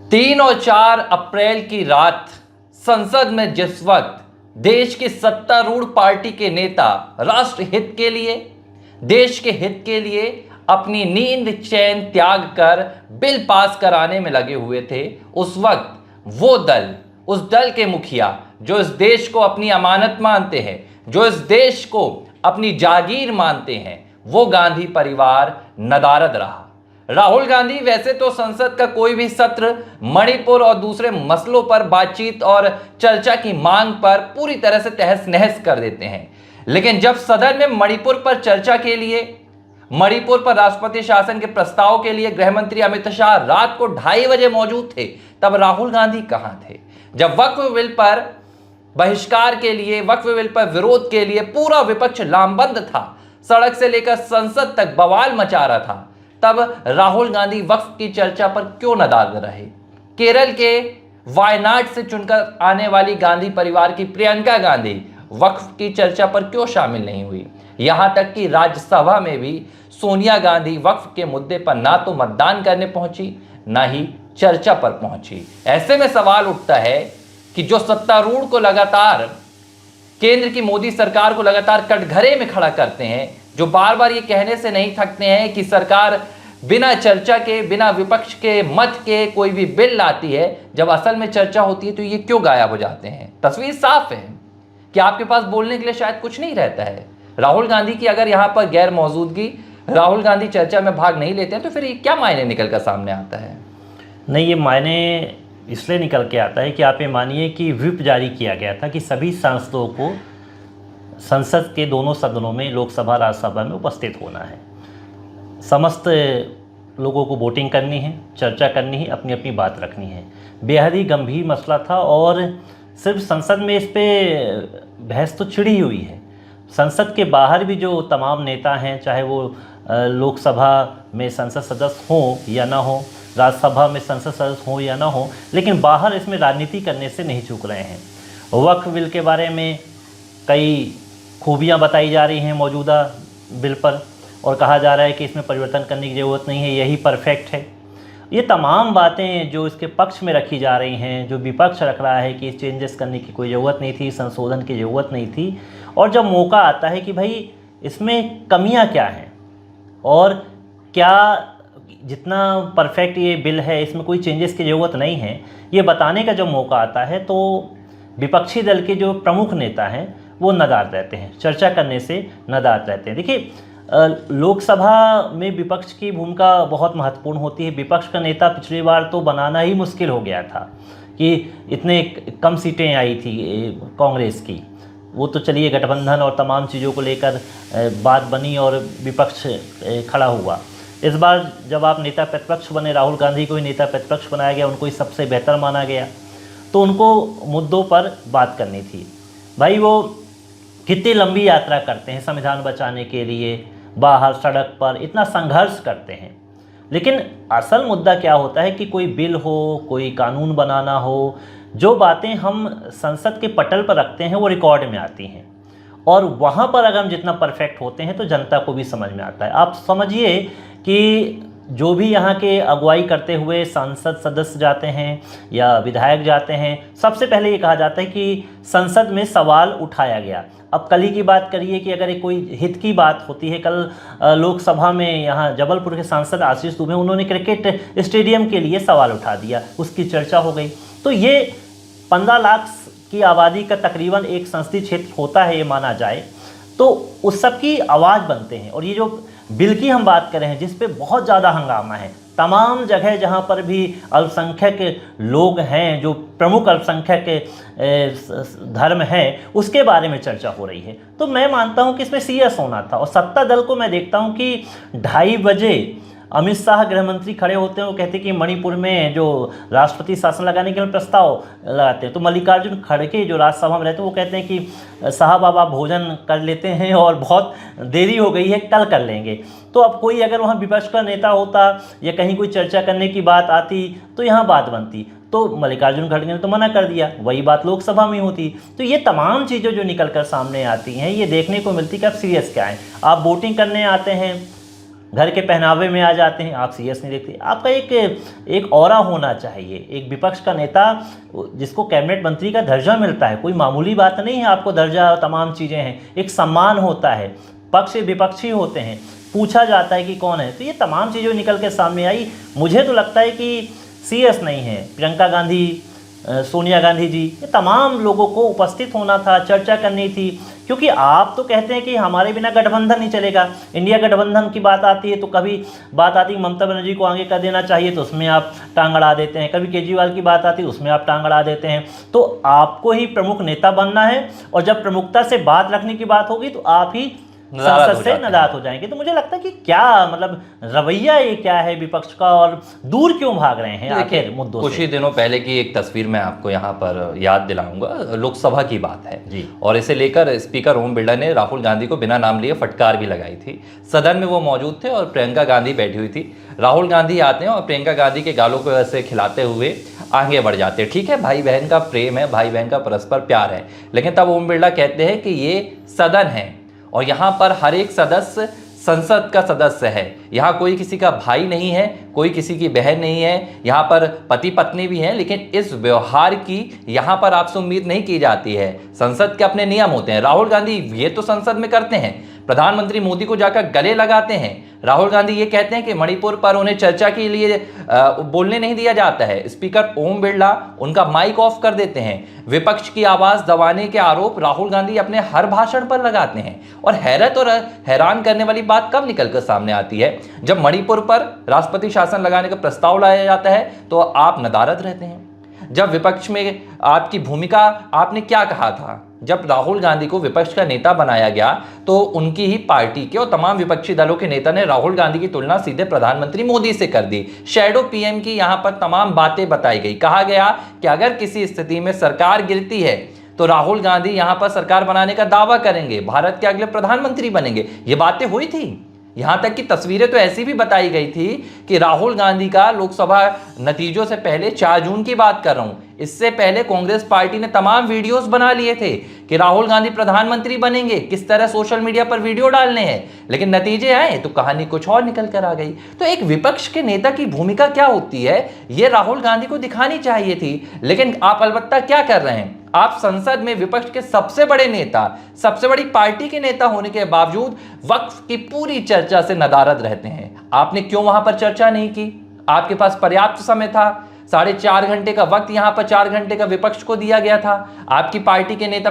3 और 4 अप्रैल की रात संसद में जिस वक्त देश की सत्तारूढ़ पार्टी के नेता राष्ट्र हित के लिए, देश के हित के लिए अपनी नींद चैन त्याग कर बिल पास कराने में लगे हुए थे, उस वक्त वो दल, उस दल के मुखिया जो इस देश को अपनी अमानत मानते हैं, जो इस देश को अपनी जागीर मानते हैं, वो गांधी परिवार नदारद रहा। राहुल गांधी वैसे तो संसद का कोई भी सत्र मणिपुर और दूसरे मसलों पर बातचीत और चर्चा की मांग पर पूरी तरह से तहस नहस कर देते हैं, लेकिन जब सदन में मणिपुर पर चर्चा के लिए, मणिपुर पर राष्ट्रपति शासन के प्रस्ताव के लिए गृह मंत्री अमित शाह रात को 2:30 बजे मौजूद थे, तब राहुल गांधी कहां थे? जब वक्फ बिल पर बहिष्कार के लिए, वक्फ बिल पर विरोध के लिए पूरा विपक्ष लामबंद था, सड़क से लेकर संसद तक बवाल मचा रहा था, तब राहुल गांधी वक्फ की चर्चा पर क्यों नदारद रहे? केरल के वायनाड से चुनकर आने वाली गांधी परिवार की प्रियंका गांधी वक्फ की चर्चा पर क्यों शामिल नहीं हुई? यहां तक कि राज्यसभा में भी सोनिया गांधी वक्फ के मुद्दे पर ना तो मतदान करने पहुंची, ना ही चर्चा पर पहुंची। ऐसे में सवाल उठता है कि जो सत्तारूढ़ को लगातार, केंद्र की मोदी सरकार को लगातार कटघरे में खड़ा करते हैं, जो बार बार ये कहने से नहीं थकते हैं कि सरकार बिना चर्चा के, बिना विपक्ष के मत के कोई भी बिल लाती है, जब असल में चर्चा होती है तो ये क्यों गायब हो जाते हैं? तस्वीर साफ है कि आपके पास बोलने के लिए शायद कुछ नहीं रहता है। राहुल गांधी की अगर यहाँ पर गैर मौजूदगी, राहुल गांधी चर्चा में भाग नहीं लेते हैं, तो फिर ये क्या मायने निकल कर सामने आता है? नहीं, ये मायने इसलिए निकल के आता है कि आप ये मानिए कि व्हिप जारी किया गया था कि सभी सांसदों को संसद के दोनों सदनों में, लोकसभा राज्यसभा में उपस्थित होना है। समस्त लोगों को वोटिंग करनी है, चर्चा करनी है, अपनी अपनी बात रखनी है। बेहद ही गंभीर मसला था और सिर्फ संसद में इस पे बहस तो छिड़ी हुई है, संसद के बाहर भी जो तमाम नेता हैं, चाहे वो लोकसभा में संसद सदस्य हों या ना हो, राज्यसभा में संसद सदस्य हों या ना हो, लेकिन बाहर इसमें राजनीति करने से नहीं चूक रहे हैं। वक्फ बिल के बारे में कई खूबियाँ बताई जा रही हैं मौजूदा बिल पर, और कहा जा रहा है कि इसमें परिवर्तन करने की ज़रूरत नहीं है, यही परफेक्ट है। ये तमाम बातें जो इसके पक्ष में रखी जा रही हैं, जो विपक्ष रख रहा है कि चेंजेस करने की कोई ज़रूरत नहीं थी, संशोधन की ज़रूरत नहीं थी, और जब मौका आता है कि भाई इसमें कमियां क्या हैं और क्या जितना परफेक्ट ये बिल है इसमें कोई चेंजेस की ज़रूरत नहीं है, ये बताने का जब मौका आता है तो विपक्षी दल के जो प्रमुख नेता हैं वो नदारद रहते हैं, चर्चा करने से नदारद रहते हैं। देखिए, लोकसभा में विपक्ष की भूमिका बहुत महत्वपूर्ण होती है। विपक्ष का नेता पिछली बार तो बनाना ही मुश्किल हो गया था कि इतने कम सीटें आई थी कांग्रेस की, वो तो चलिए गठबंधन और तमाम चीज़ों को लेकर बात बनी और विपक्ष खड़ा हुआ। इस बार जब आप नेता प्रतिपक्ष बने, राहुल गांधी को ही नेता प्रतिपक्ष बनाया गया, उनको ही सबसे बेहतर माना गया, तो उनको मुद्दों पर बात करनी थी। भाई वो कितनी लंबी यात्रा करते हैं संविधान बचाने के लिए, बाहर सड़क पर इतना संघर्ष करते हैं, लेकिन असल मुद्दा क्या होता है कि कोई बिल हो, कोई कानून बनाना हो, जो बातें हम संसद के पटल पर रखते हैं वो रिकॉर्ड में आती हैं, और वहाँ पर अगर हम जितना परफेक्ट होते हैं तो जनता को भी समझ में आता है। आप समझिए कि जो भी यहाँ के अगुवाई करते हुए सांसद सदस्य जाते हैं या विधायक जाते हैं, सबसे पहले ये कहा जाता है कि संसद में सवाल उठाया गया। अब कल ही की बात करिए कि अगर कोई हित की बात होती है, कल लोकसभा में यहाँ जबलपुर के सांसद आशीष दुबे, उन्होंने क्रिकेट स्टेडियम के लिए सवाल उठा दिया, उसकी चर्चा हो गई। तो ये 15 लाख की आबादी का तकरीबन एक संसदीय क्षेत्र होता है, ये माना जाए, तो उस सब की आवाज़ बनते हैं। और ये जो बिल की हम बात कर रहे हैं जिस पे बहुत ज़्यादा हंगामा है, तमाम जगह जहाँ पर भी अल्पसंख्यक लोग हैं, जो प्रमुख अल्पसंख्यक धर्म हैं, उसके बारे में चर्चा हो रही है, तो मैं मानता हूँ कि इसमें सीरियस होना था। और सत्ता दल को मैं देखता हूँ कि 2:30 बजे अमित शाह गृह मंत्री खड़े होते हैं, वो कहते हैं कि मणिपुर में जो राष्ट्रपति शासन लगाने के लिए प्रस्ताव लगाते हैं, तो मल्लिकार्जुन खड़गे जो राज्यसभा में रहते हैं वो कहते हैं कि साहब अब आप भोजन कर लेते हैं और बहुत देरी हो गई है, कल कर लेंगे। तो अब कोई अगर वहाँ विपक्ष का नेता होता या कहीं कोई चर्चा करने की बात आती तो यहाँ बात बनती, तो मल्लिकार्जुन खड़गे ने तो मना कर दिया, वही बात लोकसभा में होती। तो ये तमाम चीज़ें जो निकल कर सामने आती हैं, ये देखने को मिलती कि आप सीरियस क्या है। आप वोटिंग करने आते हैं घर के पहनावे में आ जाते हैं, आप सीएस नहीं देखते। आपका एक ऑरा होना चाहिए। एक विपक्ष का नेता जिसको कैबिनेट मंत्री का दर्जा मिलता है, कोई मामूली बात नहीं है, आपको दर्जा तमाम चीज़ें हैं, एक सम्मान होता है, पक्ष विपक्षी होते हैं, पूछा जाता है कि कौन है। तो ये तमाम चीज़ें निकल के सामने आई। मुझे तो लगता है कि सीएस नहीं है, प्रियंका गांधी, सोनिया गांधी जी, ये तमाम लोगों को उपस्थित होना था, चर्चा करनी थी। क्योंकि आप तो कहते हैं कि हमारे बिना गठबंधन नहीं चलेगा, इंडिया गठबंधन की बात आती है तो कभी बात आती है ममता बनर्जी को आगे कर देना चाहिए तो उसमें आप टांग अड़ा देते हैं, कभी केजरीवाल की बात आती है उसमें आप टांग अड़ा देते हैं। तो आपको ही प्रमुख नेता बनना है, और जब प्रमुखता से बात रखने की बात होगी तो आप ही संसद से नदारद हो जाएंगे। तो मुझे लगता है कि क्या मतलब रवैया ये क्या है विपक्ष का, और दूर क्यों भाग रहे हैं आखिर मुद्दों से। कुछ ही दिनों पहले की एक तस्वीर मैं आपको यहाँ पर याद दिलाऊंगा, लोकसभा की बात है जी। और इसे लेकर स्पीकर ओम बिरला ने राहुल गांधी को बिना नाम लिए फटकार भी लगाई थी। सदन में वो मौजूद थे और प्रियंका गांधी बैठी हुई थी। राहुल गांधी आते हैं और प्रियंका गांधी के गालों को ऐसे खिलाते हुए आगे बढ़ जाते हैं। ठीक है, भाई बहन का प्रेम है, भाई बहन का परस्पर प्यार है, लेकिन तब ओम बिरला कहते हैं कि ये सदन है और यहाँ पर हर एक सदस्य संसद का सदस्य है। यहाँ कोई किसी का भाई नहीं है, कोई किसी की बहन नहीं है, यहाँ पर पति पत्नी भी हैं, लेकिन इस व्यवहार की यहाँ पर आपसे उम्मीद नहीं की जाती है। संसद के अपने नियम होते हैं। राहुल गांधी ये तो संसद में करते हैं, प्रधानमंत्री मोदी को जाकर गले लगाते हैं। राहुल गांधी ये कहते हैं कि मणिपुर पर उन्हें चर्चा के लिए बोलने नहीं दिया जाता है। स्पीकर ओम बिरला उनका माइक ऑफ कर देते हैं। विपक्ष की आवाज दबाने के आरोप राहुल गांधी अपने हर भाषण पर लगाते हैं। और हैरत और हैरान करने वाली बात कब निकलकर सामने आती है, जब मणिपुर पर राष्ट्रपति शासन लगाने का प्रस्ताव लाया जाता है तो आप नदारद रहते हैं। जब विपक्ष में आपकी भूमिका, आपने क्या कहा था, जब राहुल गांधी को विपक्ष का नेता बनाया गया तो उनकी ही पार्टी के और तमाम विपक्षी दलों के नेता ने राहुल गांधी की तुलना सीधे प्रधानमंत्री मोदी से कर दी। शैडो पीएम की यहां पर तमाम बातें बताई गई। कहा गया कि अगर किसी स्थिति में सरकार गिरती है तो राहुल गांधी यहां पर सरकार बनाने का दावा करेंगे, भारत के अगले प्रधानमंत्री बनेंगे। ये बातें हुई थी। यहां तक कि तस्वीरें तो ऐसी भी बताई गई थी कि राहुल गांधी का लोकसभा नतीजों से पहले 4 जून की बात कर रहा हूं, इससे पहले कांग्रेस पार्टी ने तमाम वीडियोस बना लिए थे कि राहुल गांधी प्रधानमंत्री बनेंगे, किस तरह सोशल मीडिया पर वीडियो डालने हैं। लेकिन नतीजे आए तो कहानी कुछ और निकल कर आ गई। तो एक विपक्ष के नेता की भूमिका क्या होती है, यह राहुल गांधी को दिखानी चाहिए थी, लेकिन आप अलबत्ता क्या कर रहे हैं, आप संसद में विपक्ष के सबसे बड़े नेता, सबसे बड़ी पार्टी के नेता होने के बावजूद वक्फ की पूरी चर्चा से नदारद रहते हैं। आपने क्यों वहां पर चर्चा नहीं की? आपके पास पर्याप्त समय था, 4.5 घंटे का वक्त यहां पर 4 घंटे का विपक्ष को दिया गया था। आपकी पार्टी के नेता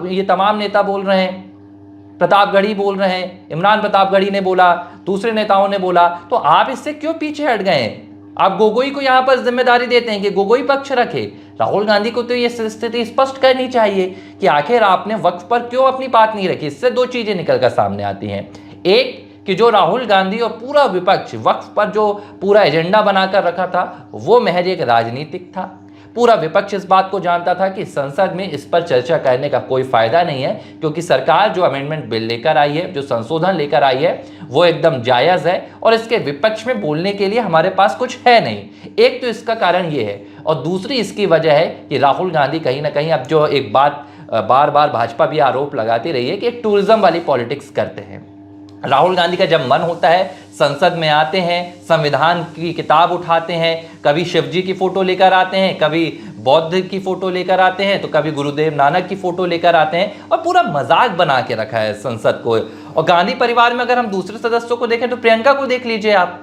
ये तमाम नेता बोल रहे हैं, प्रतापगढ़ी बोल रहे हैं, इमरान प्रतापगढ़ी ने बोला, दूसरे नेताओं ने बोला, तो आप इससे क्यों पीछे हट गए? आप गोगोई को यहां पर जिम्मेदारी देते हैं कि गोगोई पक्ष रखे। राहुल गांधी को तो यह स्थिति स्पष्ट करनी चाहिए कि आखिर आपने वक्फ पर क्यों अपनी बात नहीं रखी। इससे 2 चीजें निकलकर सामने आती हैं। एक कि जो राहुल गांधी और पूरा विपक्ष वक्फ पर जो पूरा एजेंडा बनाकर रखा था वो महज एक राजनीतिक था। पूरा विपक्ष इस बात को जानता था कि संसद में इस पर चर्चा करने का कोई फायदा नहीं है, क्योंकि सरकार जो अमेंडमेंट बिल लेकर आई है, जो संशोधन लेकर आई है, वो एकदम जायज़ है और इसके विपक्ष में बोलने के लिए हमारे पास कुछ है नहीं। एक तो इसका कारण ये है, और दूसरी इसकी वजह है कि राहुल गांधी कहीं ना कहीं अब जो एक बात बार बार भाजपा भी आरोप लगाती रही है कि एक टूरिज्म वाली पॉलिटिक्स करते हैं। राहुल गांधी का जब मन होता है संसद में आते हैं, संविधान की किताब उठाते हैं, कभी शिवजी की फोटो लेकर आते हैं, कभी बौद्ध की फोटो लेकर आते हैं, तो कभी गुरुदेव नानक की फोटो लेकर आते हैं और पूरा मजाक बना के रखा है संसद को। और गांधी परिवार में अगर हम दूसरे सदस्यों को देखें तो प्रियंका को देख लीजिए, आप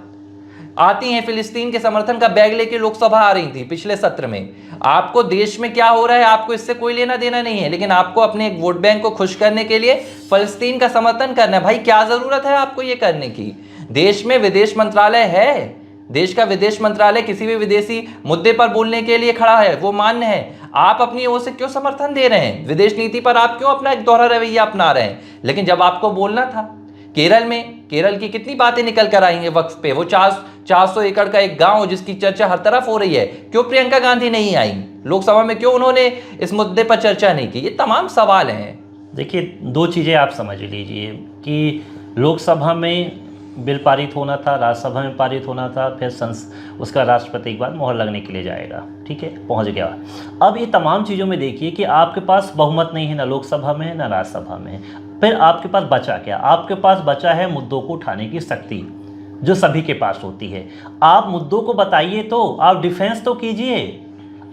आती हैं फिलिस्तीन के समर्थन का बैग लेके लोकसभा आ रही थी पिछले सत्र में। आपको देश में क्या हो रहा है आपको इससे कोई लेना देना नहीं है, लेकिन आपको अपने एक वोट बैंक को खुश करने के लिए फिलिस्तीन का समर्थन करना है। भाई क्या जरूरत है आपको ये करने की? देश में विदेश मंत्रालय है, देश का विदेश मंत्रालय किसी भी विदेशी मुद्दे पर बोलने के लिए खड़ा है, वो मान्य है। आप अपनी ओर से क्यों समर्थन दे रहे हैं? विदेश नीति पर आप क्यों अपना एक दोहरा रवैया अपना रहे हैं? लेकिन जब आपको बोलना था, केरल में केरल की कितनी बातें निकल कर आई हैं वक्फ पे, वो 400 एकड़ का एक गांव जिसकी चर्चा हर तरफ हो रही है, क्यों प्रियंका गांधी नहीं आई लोकसभा में? क्यों उन्होंने इस मुद्दे पर चर्चा नहीं की? ये तमाम सवाल हैं। देखिए 2 चीज़ें आप समझ लीजिए कि लोकसभा में बिल पारित होना था, राज्यसभा में पारित होना था, फिर उसका राष्ट्रपति के बाद मोहर लगने के लिए जाएगा, ठीक है, पहुंच गया। अब ये तमाम चीज़ों में देखिए कि आपके पास बहुमत नहीं है, ना लोकसभा में है ना राज्यसभा में है, फिर आपके पास बचा क्या? आपके पास बचा है मुद्दों को उठाने की शक्ति, जो सभी के पास होती है। आप मुद्दों को बताइए, तो आप डिफेंस तो कीजिए।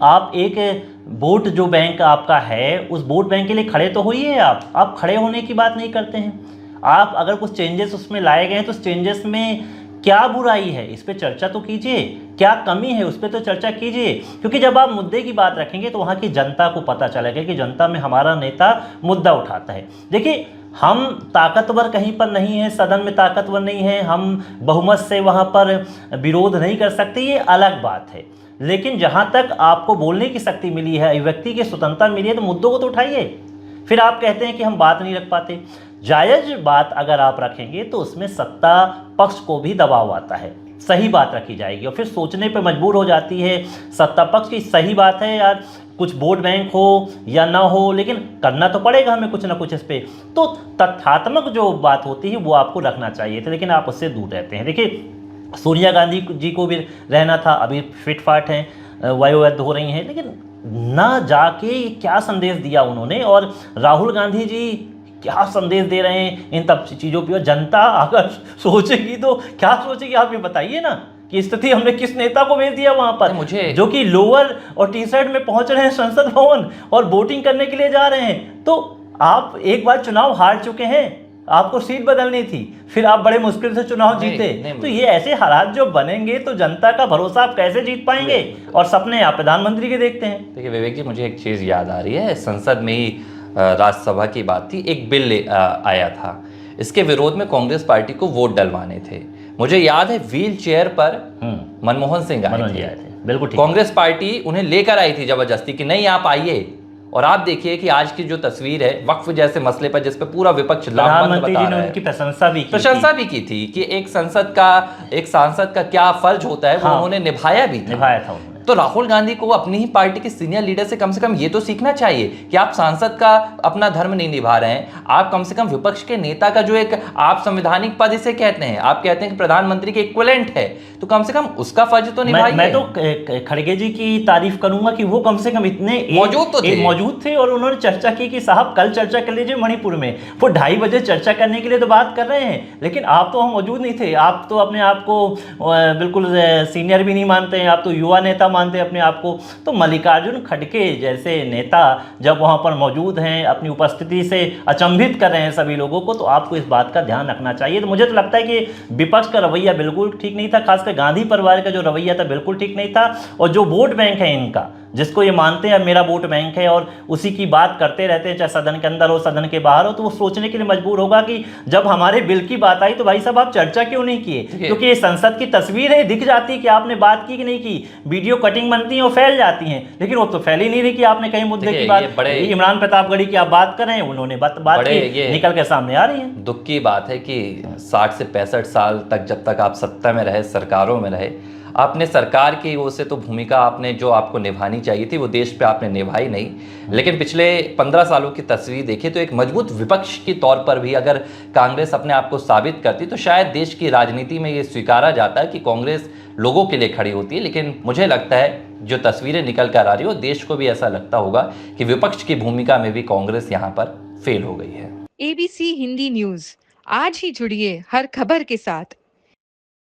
आप एक वोट जो बैंक आपका है, उस वोट बैंक के लिए खड़े तो होइए। आप खड़े होने की बात नहीं करते हैं। आप अगर कुछ चेंजेस उसमें लाए गए हैं तो उस चेंजेस में क्या बुराई है, इस पे चर्चा तो कीजिए। क्या कमी है, उस पर तो चर्चा कीजिए। क्योंकि जब आप मुद्दे की बात रखेंगे तो वहाँ की जनता को पता चलेगा कि जनता में हमारा नेता मुद्दा उठाता है। देखिए, हम ताकतवर कहीं पर नहीं है, सदन में ताकतवर नहीं है, हम बहुमत से वहाँ पर विरोध नहीं कर सकते, ये अलग बात है। लेकिन जहाँ तक आपको बोलने की शक्ति मिली है, अभिव्यक्ति की स्वतंत्रता मिली है, तो मुद्दों को तो उठाइए। फिर आप कहते हैं कि हम बात नहीं रख पाते। जायज़ बात अगर आप रखेंगे तो उसमें सत्ता पक्ष को भी दबाव आता है, सही बात रखी जाएगी और फिर सोचने पे मजबूर हो जाती है सत्ता पक्ष की, सही बात है यार, कुछ वोट बैंक हो या ना हो, लेकिन करना तो पड़ेगा हमें कुछ ना कुछ इस पर। तो तथ्यात्मक जो बात होती है वो आपको रखना चाहिए था, लेकिन आप उससे दूर रहते हैं। देखिए, सोनिया गांधी जी को भी रहना था, अभी फिट फाट हैं, वयोवृद्ध हो रही हैं, लेकिन ना जाके क्या संदेश दिया उन्होंने। और राहुल गांधी जी क्या संदेश दे रहे हैं इन तब चीज़ों पर। जनता अगर सोचेगी तो क्या सोचेगी, आप ये बताइए ना कि स्थिति हमने किस नेता को भेज दिया वहां पर, मुझे जो कि लोअर और टी शर्ट में पहुंच रहे हैं संसद भवन और वोटिंग करने के लिए जा रहे हैं। तो आप एक बार चुनाव हार चुके हैं, आपको सीट बदलनी थी, फिर आप बड़े मुश्किल से चुनाव जीते। तो ये ऐसे हालात जो बनेंगे तो जनता का भरोसा आप कैसे जीत पाएंगे? और सपने आप प्रधानमंत्री के देखते हैं। देखिए विवेक जी, मुझे एक चीज़ याद आ रही है, संसद में ही राज्यसभा की बात थी, एक बिल आया था, इसके विरोध में कांग्रेस पार्टी को वोट डलवाने थे। मुझे याद है व्हील चेयर पर मनमोहन सिंह आए थे, बिल्कुल कांग्रेस पार्टी उन्हें लेकर आई थी जबरदस्ती कि नहीं आप आइए। और आप देखिए कि आज की जो तस्वीर है वक्फ जैसे मसले पर, जिस पे पूरा विपक्ष लामबंद बता रहा है, उनकी प्रशंसा भी की थी कि एक सांसद का क्या फर्ज होता है, वो उन्होंने निभाया था उन्होंने। तो राहुल गांधी को अपनी ही पार्टी के सीनियर लीडर से कम ये तो सीखना चाहिए कि आप सांसद का अपना धर्म नहीं निभा रहे हैं, आप कम से कम विपक्ष के नेता का जो एक आप संवैधानिक पद इसे कहते हैं, आप कहते हैं कि प्रधानमंत्री के इक्विवेलेंट है, तो कम से कम उसका फर्ज तो निभाइए। मैं तो खड़गे जी की तारीफ करूंगा कि वो कम से कम इतने मौजूद थे और उन्होंने चर्चा की कि साहब कल चर्चा कर लीजिए मणिपुर में। वो 2:30 बजे चर्चा करने के लिए तो बात कर रहे हैं, लेकिन आप तो वहाँ मौजूद नहीं थे। आप तो अपने आप को बिल्कुल सीनियर भी नहीं मानते हैं, आप तो युवा नेता मानते हैं अपने आप को। तो मल्लिकार्जुन खड़गे जैसे नेता जब वहाँ पर मौजूद हैं, अपनी उपस्थिति से अचंभित कर रहे हैं सभी लोगों को, तो आपको इस बात का ध्यान रखना चाहिए। तो मुझे तो लगता है कि विपक्ष का रवैया बिल्कुल ठीक नहीं था, खासकर गांधी परिवार का जो रवैया था बिल्कुल ठीक नहीं था। और जो वोट बैंक है इनका, जिसको ये मानते हैं मेरा वोट बैंक है और उसी की बात करते रहते हैं, चाहे सदन के अंदर हो सदन के बाहर हो, तो वो सोचने के लिए मजबूर होगा कि जब हमारे बिल की बात आई तो भाई साहब आप चर्चा क्यों नहीं किए? क्योंकि ये संसद की तस्वीर है, दिख जाती है कि आपने बात की कि नहीं की, वीडियो कटिंग बनती है और फैल जाती हैं, लेकिन वो तो फैल ही नहीं रही कि आपने कहीं मुद्दे की बात। इमरान प्रतापगढ़ी की आप बात कर रहे हैं, उन्होंने बात की, निकल के सामने आ रही है। दुख की बात है कि 60 से 65 साल तक जब तक आप सत्ता में रहे, सरकारों में रहे, आपने सरकार की ओर से तो भूमिका आपने जो आपको निभानी चाहिए थी वो देश पे आपने निभाई नहीं। लेकिन पिछले 15 सालों की तस्वीर देखें तो एक मजबूत विपक्ष के तौर पर भी अगर कांग्रेस अपने आप को साबित करती तो शायद देश की राजनीति में ये स्वीकारा जाता है कि कांग्रेस लोगों के लिए खड़ी होती है। लेकिन मुझे लगता है जो तस्वीरें निकल कर आ रही हो, देश को भी ऐसा लगता होगा कि विपक्ष की भूमिका में भी कांग्रेस यहाँ पर फेल हो गई है। ABC हिंदी न्यूज, आज ही जुड़िए हर खबर के साथ